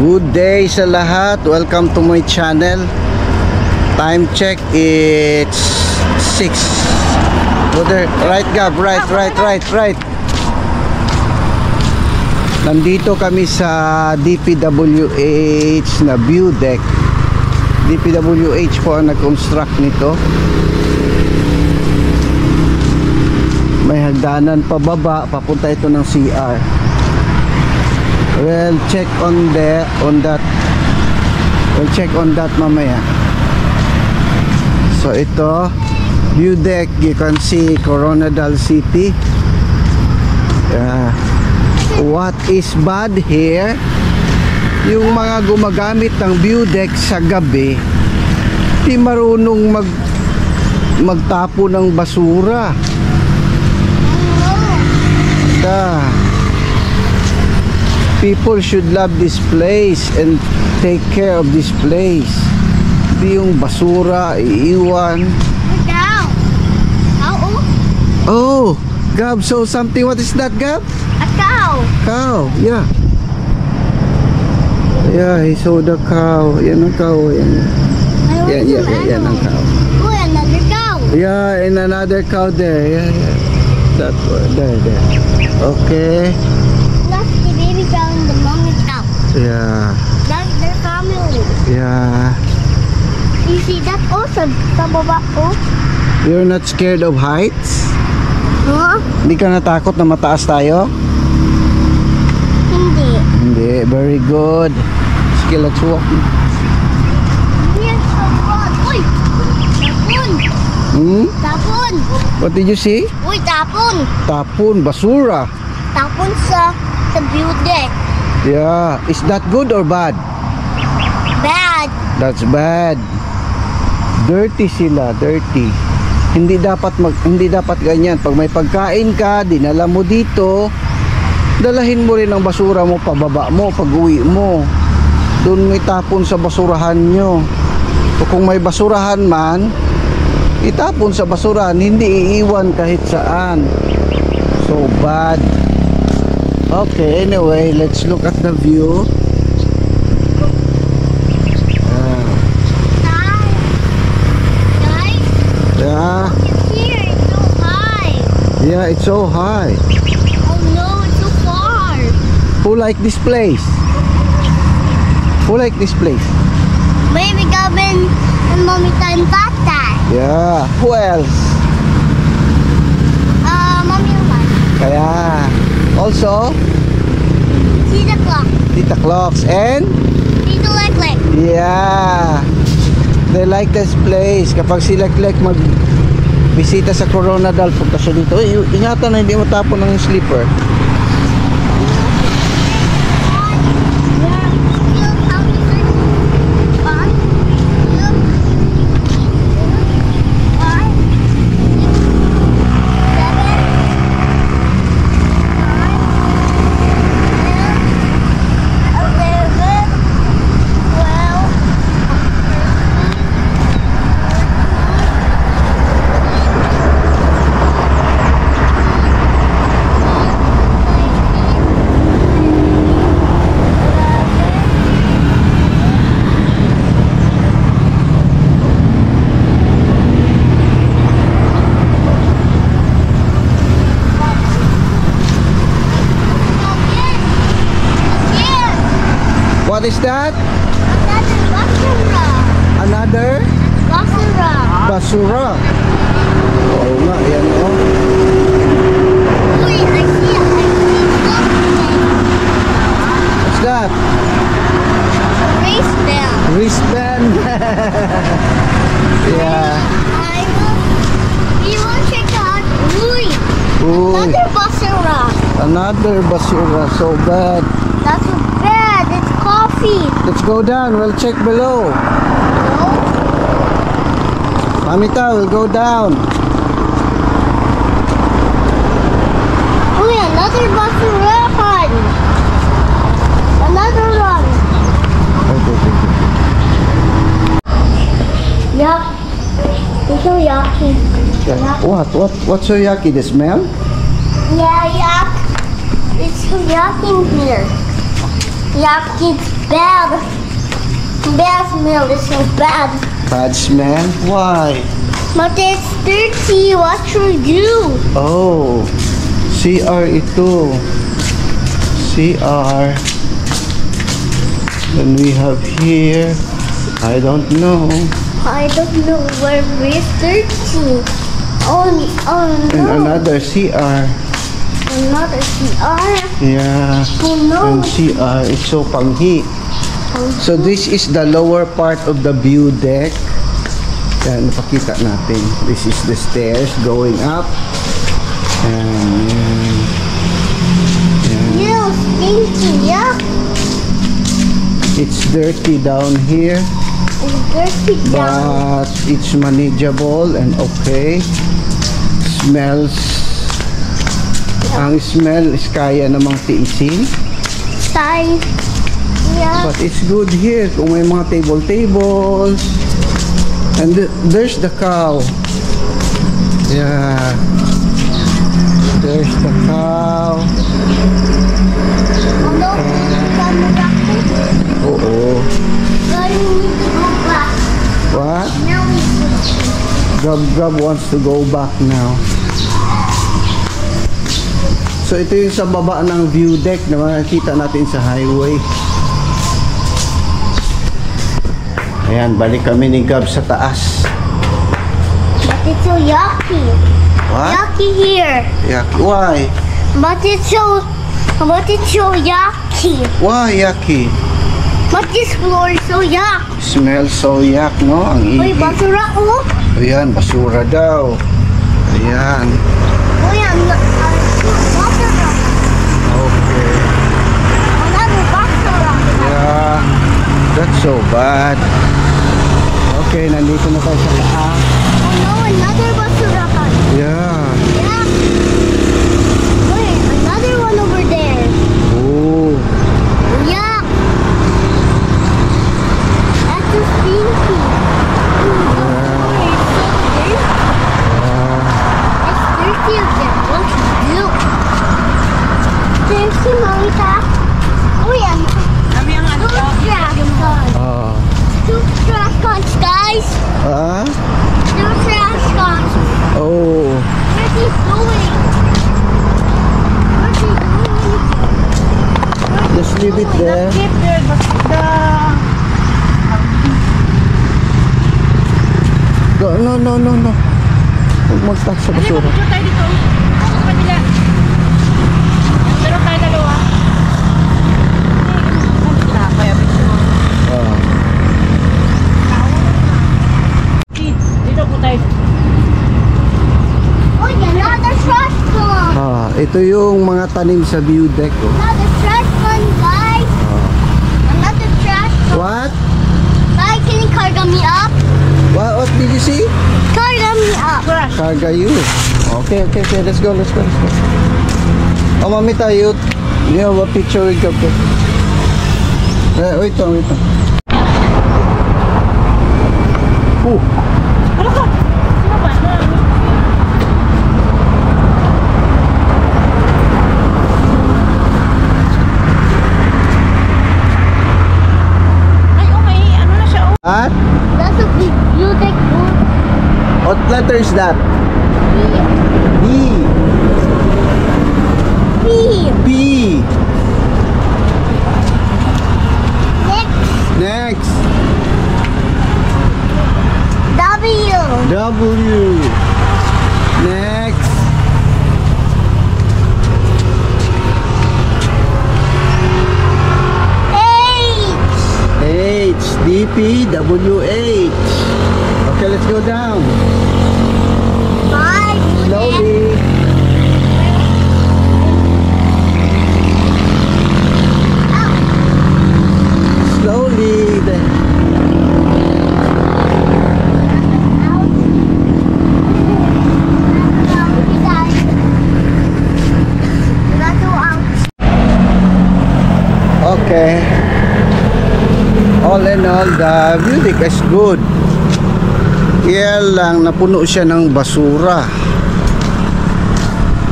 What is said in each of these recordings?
Good day sa lahat. Welcome to my channel. Time check, it's 6. Go there. Right, Gab. Right. Nandito kami sa DPWH na view deck. DPWH po ang nag-construct nito. May hagdanan pababa, papunta ito ng CR. We'll check on that. We'll check on that mamaya. So ito, view deck. You can see Coronadal City. What is bad here? Yung mga gumagamit ng view deck sa gabi, di marunong magtapo ng basura. People should love this place and take care of this place. Di yung basura iiwan. Oh, Gab, so something. What is that, Gab? A cow. Cow, yeah. Yeah, he saw the cow. Yan ang cow. Yan ang cow. Oh, another cow. Yeah, and another cow there. Yeah. That one, there. Okay. That's the baby cow and the mommy cow. Yeah. That's their family. Yeah. You see that also? Sa baba ko. You're not scared of heights? Huh? Hindi ka natakot na mataas tayo? Hindi. Very good. Sige, let's walk. Yes, uy! Tapon! Tapon! What did you see? Uy, tapon! Tapon, basura. Tapon sa view deck. Yeah. Is that good or bad? Bad. That's bad. Dirty sila, dirty. Hindi dapat ganyan. Pag may pagkain ka, dinala mo dito, dalahin mo rin ang basura mo pababa mo pag uwi mo. Doon mo itapon sa basurahan nyo. So kung may basurahan man, itapon sa basurahan, hindi iiwan kahit saan. So bad. Okay, anyway, let's look at the view. Yeah. Here, it's so high. Yeah, it's so high. Oh no, it's so far. Who like this place? Who like this place? Baby Gavin and Mommy and Tata. Yeah. Who else? Mommy naman. Kaya. Also, See the clock. Tita Clocks and Tito Lek. yeah. They like this place. Kapag sila mag-bisita sa Coronadal, punta siya dito. Ingatan na hindi matapon ng slipper. What is that? Another basura. Another? Basura. Oo nga, yan o. Wait, I see What's that? wristband. Wristband. Yeah. You want to check out? Uy, Uy, another basura. another basura. So bad. That's so bad. It's coffee. Let's go down. We'll check below. No? Mamita, we'll go down. Uy, another basura. Another one. Yuck. It's so yucky. What's so yucky? The smell? Yeah, yuck. It's so yucky in here. Yuck, it's bad. Bad smell is so bad. Bad smell? Why? But it's dirty. What should we do? Oh, CR ito. CR. Then we have here, I don't know. I don't know where it's dirty. Oh And no. another CR. Another CR. Yeah. Oh no. And CR, it's so panghi. So this is the lower part of the view deck. Yan, napakita natin. This is the stairs going up. And You stinky. Yeah. it's dirty down here, It's dirty down. but it's manageable and okay. Smells. Ang smell is kaya namang tiisin. Sign. Yeah. But it's good here kung may mga tables. And there's the cow. Yeah. There's the cow. Oh no. Camera. Oo. But we need to go back. What? Now we need Gab wants to go back now. So ito yung sa baba ng view deck na makikita natin sa highway. Ayan, balik kami ni Gab sa taas. But it's so yucky. What? Yucky here. Yucky. Why? But it's so yucky. Why yucky? But this floor is so yuck. Smells so yuck, no? Ang Uy, ihi. basura oh. Ayan, basura daw. Ayan. Uy, basura. Okay. Another basura. Yeah. That's so bad. Okay, nandito na tayo sa taas. Oh no, another basura. Yeah. Yeah. Wait, another one over there. Oh. Yuck. That's so stinky. It's dirty again. What to do? Dirty, Mamita. Oh yeah. Two trash cans, guys. Ah? Two trash cans. Oh. What's he doing? What's he doing? Just leave it there. Go. No, no, no, no. Huwag mag-touch sa basura. Ah. Oh, another trash can. Ah, ito yung mga tanim sa view deck. Oh. Another trash can, guys. Another trash can. What? Guys, can you carga me up? What did you see? Carga me up. Carga you. Okay, okay, okay. Let's go, let's go, let's go. Oh, mamita, you have a picture with Gab. Wait lang, wait lang. Oh. What? That's a big beauty book. What letter is that? B. B. B. Next, Next. W. W. Next. H. H. D. P. W. H. Okay, let's go down. I. Slowly. Slowly. Then. Okay. All in all, the view deck is good. Kaya lang, napuno siya ng basura.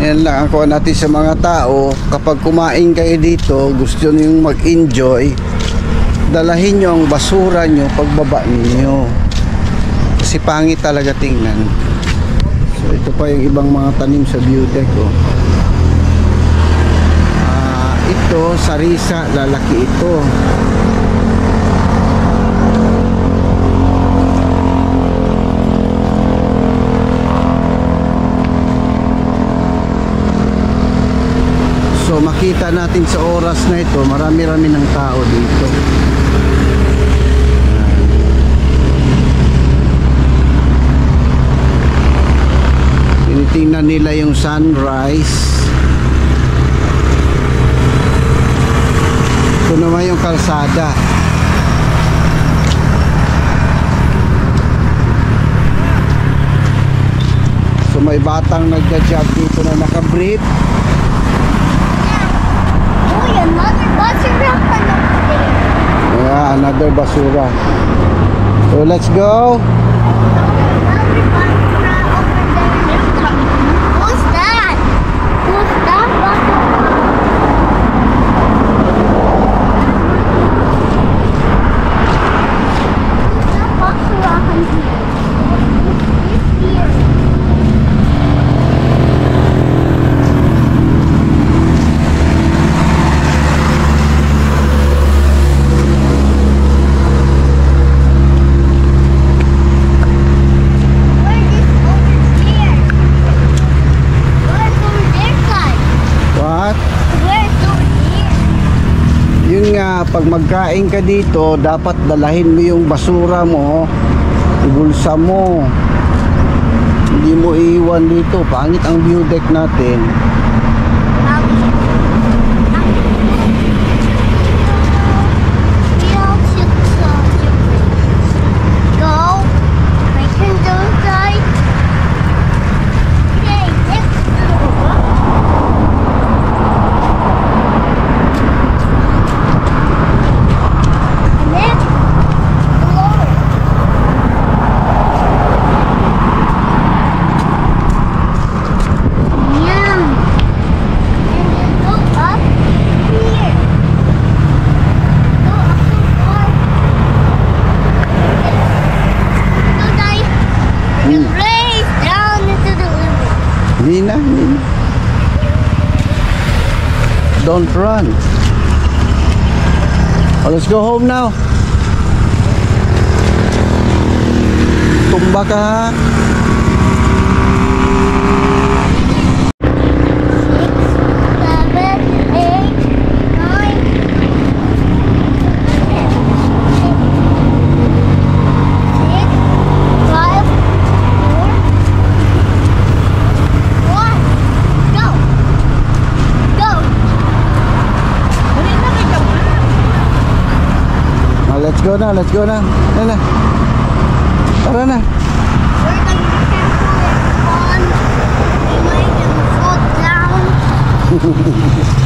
Yan lang ang kuha natin sa mga tao. Kapag kumain kayo dito, gusto nyo mag-enjoy, dalahin nyo ang basura nyo pagbaba ninyo. Kasi pangit talaga tingnan. So ito pa yung ibang mga tanim sa view deck, oh. Ito, sarisa, lalaki ito. So makita natin sa oras na ito, marami-rami ng tao dito. Tinitingnan nila yung sunrise. Ito naman yung kalsada. So may batang nagja-job dito na naka-brief. Oh, another basura pa na. Yeah, another basura. So let's go. Another basura over there. Who's that? Who's that basura? What? Where's over here? Yun nga, pag magkain ka dito, dapat dalahin mo yung basura mo, ibulsa mo. Hindi mo iiwan dito. Pangit ang view deck natin. Hindi na. Don't run. Oh, let's go home now. Tumba ka. Let's go na, let's go na. Tara na. Tara na. We're gonna be careful and fun. We might get fall down.